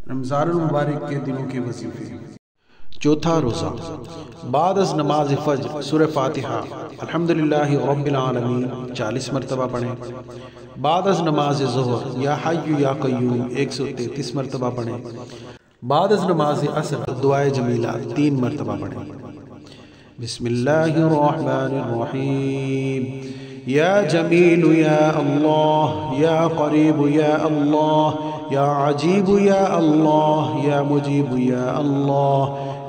रमज़ान मुबारक के दिनों के वजीफे। चौथा रोज़ा बाद अज़ नमाज फ़ज्र सूरह फ़ातिहा अल्हम्दुलिल्लाहि रब्बिल आलमीन 40 मरतबा पढ़ें। बाद अज़ नमाज ज़ुहर या हय्यु या क़य्यूम 133 मरतबा पढ़ें। बाद अज़ नमाज असर दुआए जमीला 3 मरतबा पढ़ें। बिस्मिल्लाहिर रहमानिर रहीम। या जमील या अल्लाह, या करीब या अल्लाह, या अजीब या अल्लाह, या मुजीब या अल्लाह,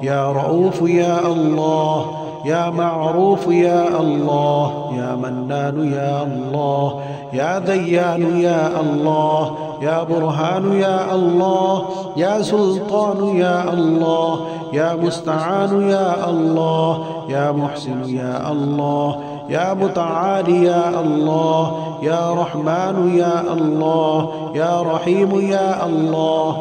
या रऊफ या अल्लाह, या मअरूफ या अल्लाह, या मन्नान या अल्लाह, या दय्यान या अल्लाह, या बुरहान या अल्लाह, या सुल्तान या अल्लाह, या मुस्तआन या अल्लाह, या मुहसिन या अल्लाह, या मुतआली या अल्लाह, या रहमान या अल्लाह, या रहीम या अल्लाह,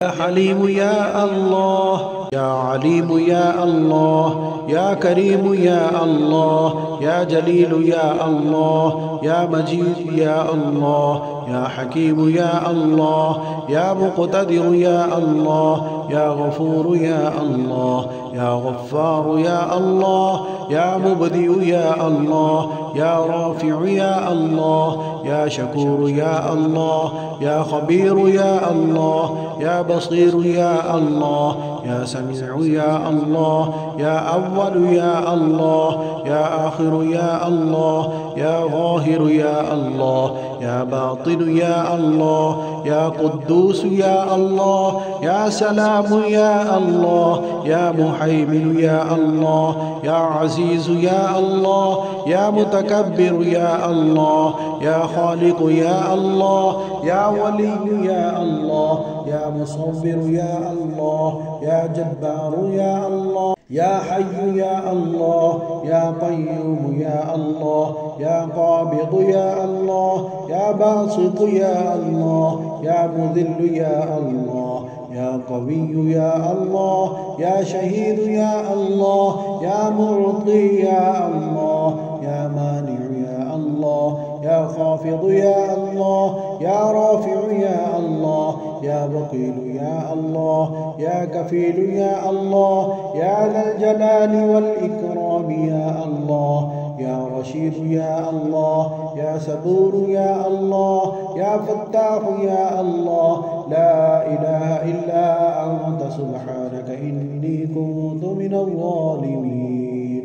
या हलीम या अल्लाह, या अलीम या अल्लाह, या करीम या अल्लाह, या जलील या अल्लाह, या मजीद या अल्लाह, या हकीम या अल्लाह, या मुक़तदिर या अल्लाह, या गफूर या अल्लाह, या गफ्फार या अल्लाह, या मुबदिउ या अल्लाह, या राफ़िउ या अल्लाह, या शकूर या अल्लाह, या खबीर या अल्लाह, या बसीर या अल्लाह, या समीउ या अल्लाह, या अव्वल या अल्लाह, या आखिर या अल्लाह, या ज़ाहिर या अल्लाह, या बातिन या अल्लाह, या कुद्दूस या अल्लाह, या सलाम या अल्लाह, या मुहैमिन या अल्लाह, या अज़ीज़ या अल्लाह, या मुतकब्बिर या अल्लाह, या खालिक या अल्लाह, या वली या अल्लाह, या मुसव्विर या अल्लाह, या जब्बार या अल्लाह, या हय्यु या अल्लाह, या क़य्यूम या अल्लाह, या क़ाबिद या अल्लाह, या बासित या अल्लाह, या मुज़िल या अल्लाह, या क़वी या अल्लाह, या शहीद या अल्लाह, या मुअति या अल्लाह, या मानि या अल्लाह, या खाफ़िद या अल्लाह, या राफ़िउ या अल्लाह, या वकील या अल्लाह, या कफ़ील या अल्लाह, या ज़ल जलाल वल इकराम या अल्लाह, या रशीद या अल्लाह, या सबूर या अल्लाह, या फ़त्ताह या अल्लाह, ला इलाहा इल्ला अंत सुब्हानक इन्नी कुन्तु मिनज़ ज़ालिमीन।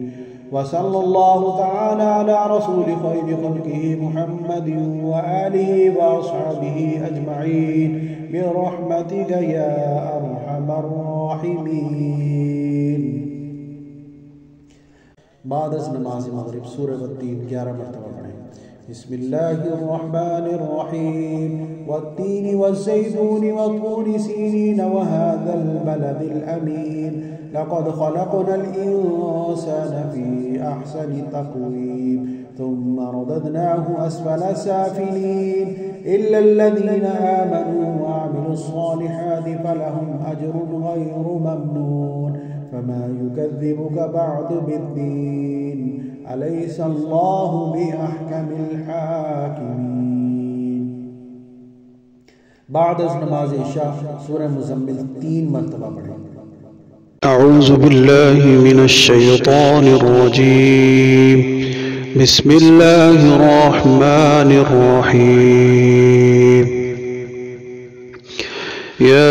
वसल्लल्लाहु तआला अला रसूल खैरि खल्क़िही मुहम्मदिन व आलिहि व अस्हाबिही अजमईन बिरहमतिक या अरहमर राहिमीन। बाद अज़ नमाज मग़रिब सूरह वत्तीन 11 मरतबा पढ़ें। बिस्मिल्लाहिर्रहमानिर्रहीम। वत्तीनि वज़्ज़ैतूनि वतूरि सीनीन वहाज़ल बलदिल अमीन। लक़द ख़लक़नल इंसान फ़ी अहसनि तक़वीम थुम्मा रददनाहु अस्फ़ल साफ़िलीन इल्लल्लज़ीन आमनू वअमिलुस्सालिहाति फ़लहुम अज्रुन ग़ैरु ममनून फमा युकज़्ज़िबुक बअदु बिद्दीन अलैहिस्सलाहु बिअहकमिल हाकिमीन। बाद अज़ नमाज इशा सूरह मुज़म्मिल 3 मरतबा पढ़ें। अऊज़ु बिल्लाहि मिनश शैतानिर रजीम। बिस्मिल्लाहिर रहमानिर रहीम। या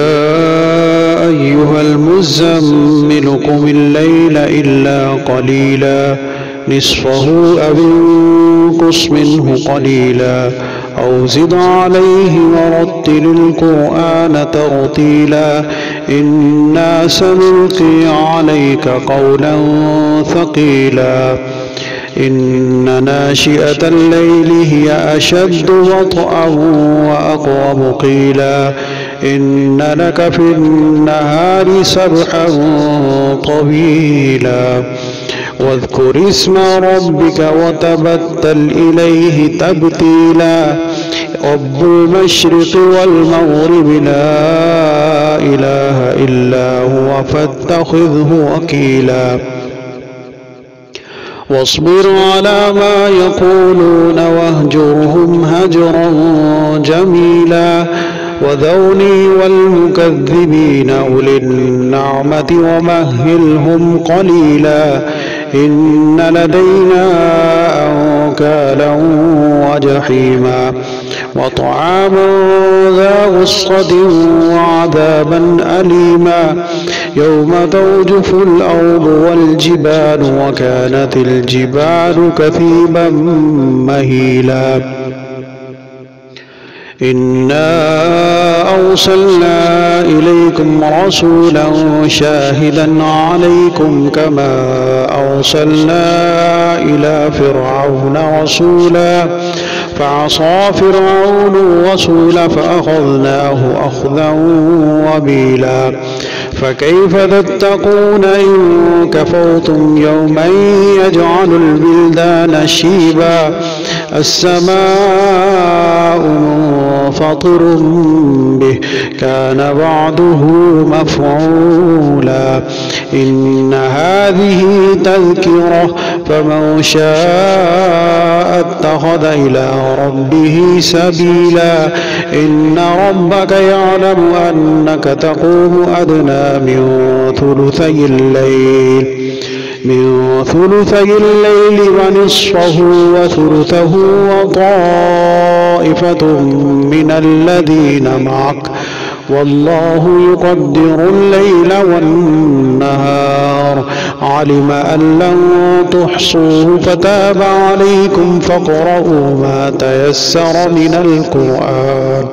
अय्युहल मुज़्ज़म्मिल क़ुमिल लैला इल्ला क़लीला निस्फ़हु अव इंक़ुस मिन्हु क़लीला औ ज़िद अलैहि वरत्तिलिल क़ुरआन तरतीला इन्ना सनुल्क़ी अलैका क़ौलन थक़ीला इन्न नाशिअतल लैलि हिय अशद्दु वत्अन व अक़वमु क़ीला इन्न लक फ़िन्नहारि सबहन तवीला वज़्कुर इस्म रब्बिक वतबत्तल इलैहि तब्तीला रब्बुल मशरिक़ि वल मग़रिबि ला इलाहा इल्ला हुवा फत्तख़िज़हु वकीला वस्बिर अला मा यक़ूलून वहजुरहुम हजरन जमीला وذرني والمكذبين أولي النعمة ومهلهم قليلا إن لدينا أنكالا وجحيما وطعاما ذا غصة وعذابا أليما يوم ترجف الأرض والجبال وكانت الجبال كثيبا مهيلا إنا أرسلنا إليكم رسولا شاهدا عليكم كما أرسلنا إلى فرعون رسولا فعصى فرعون الرسول فأخذناه أخذا وبيلا فكيف تتقون إن كفرتم يوما يجعل البلدان شيبا السماء منفطر به كان بعده مفعولا إن هذه تذكرة فمن شاء اتخذ إلى ربه سبيلا إن ربك يعلم أنك تقوم أدنى من ثلثي الليل ونصفه وثلثه وطائفة من الذين معك والله يقدر الليل والنهار علم أن لن تحصوه فتاب عليكم فاقرؤوا ما تيسر من القرآن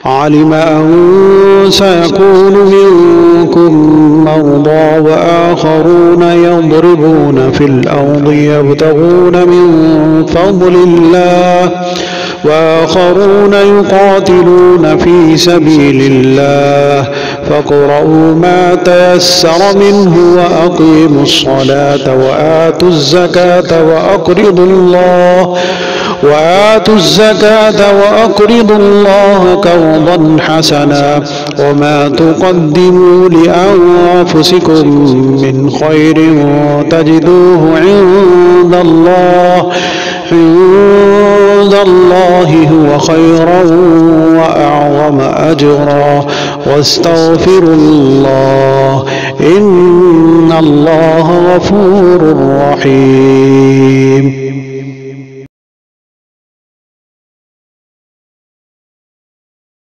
علم أن سيكون منكم مرضى وآخرون يضربون في الأرض يبتغون من فضل الله وآخرون يقاتلون في سبيل الله فاقرؤوا ما تيسر منه وأقيموا الصلاة وآتوا الزكاة وأقرضوا الله قرضا حسنا وما تقدموا لأنفسكم من خير تجدوه عند الله هو خيرا وأعظم أجرا واستغفروا الله إن الله غفور رحيم